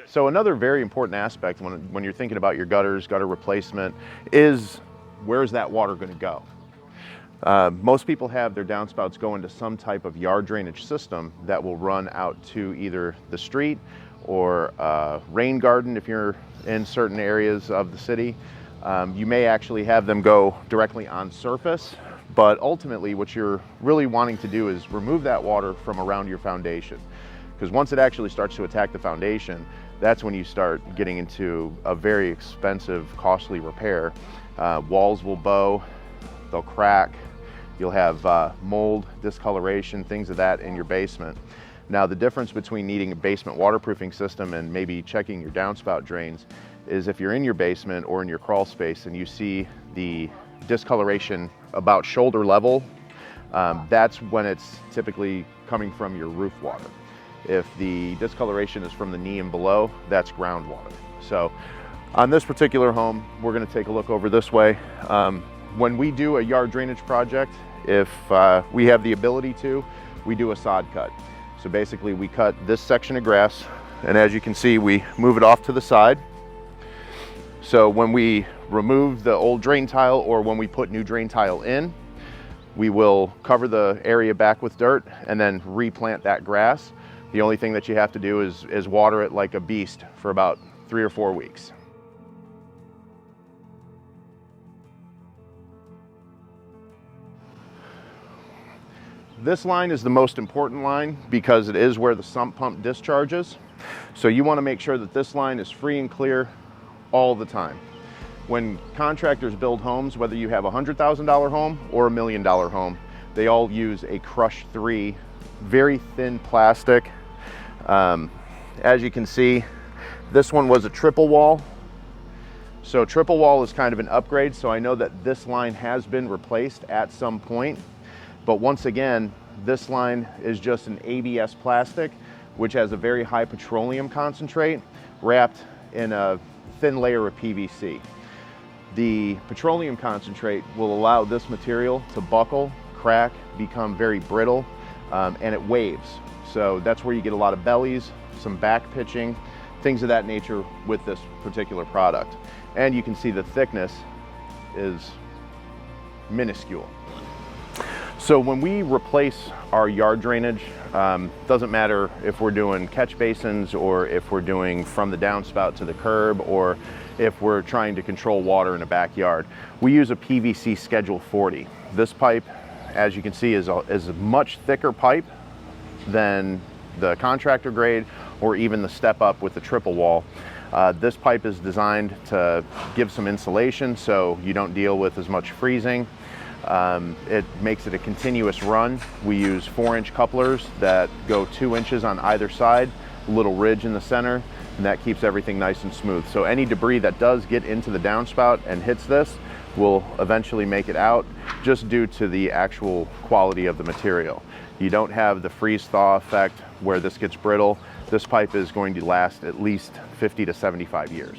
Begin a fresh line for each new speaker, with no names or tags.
So another very important aspect when you're thinking about your gutters, gutter replacement, is where's that water going to go? Most people have their downspouts go into some type of yard drainage system that will run out to either the street or rain garden if you're in certain areas of the city. You may actually have them go directly on surface, but ultimately what you're really wanting to do is remove that water from around your foundation. Because once it actually starts to attack the foundation, that's when you start getting into a very expensive, costly repair. Walls will bow, they'll crack, you'll have mold, discoloration, things of that in your basement. Now the difference between needing a basement waterproofing system and maybe checking your downspout drains is if you're in your basement or in your crawl space and you see the discoloration about shoulder level, that's when it's typically coming from your roof water. If the discoloration is from the knee and below, that's groundwater. So on this particular home, we're going to take a look over this way. When we do a yard drainage project, if we have the ability to, we do a sod cut. So basically we cut this section of grass, and as you can see, we move it off to the side. So when we remove the old drain tile or when we put new drain tile in, we will cover the area back with dirt and then replant that grass. The only thing that you have to do is water it like a beast for about 3 or 4 weeks. This line is the most important line because it is where the sump pump discharges. So you want to make sure that this line is free and clear all the time. When contractors build homes, whether you have a $100,000 home or a $1 million home, they all use a Crush 3, very thin plastic. As you can see, this one was a triple wall. So triple wall is kind of an upgrade, so I know that this line has been replaced at some point. But once again, this line is just an ABS plastic, which has a very high petroleum concentrate wrapped in a thin layer of PVC. The petroleum concentrate will allow this material to buckle, crack, become very brittle, and it waves. So that's where you get a lot of bellies, some back pitching, things of that nature with this particular product. And you can see the thickness is minuscule. So when we replace our yard drainage, doesn't matter if we're doing catch basins or if we're doing from the downspout to the curb or if we're trying to control water in a backyard, we use a PVC Schedule 40. This pipe, as you can see, is a much thicker pipe than the contractor grade or even the step up with the triple wall. This pipe is designed to give some insulation so you don't deal with as much freezing. It makes it a continuous run. We use 4-inch couplers that go 2 inches on either side, a little ridge in the center, and that keeps everything nice and smooth. So any debris that does get into the downspout and hits this will eventually make it out just due to the actual quality of the material. You don't have the freeze-thaw effect where this gets brittle. This pipe is going to last at least 50 to 75 years.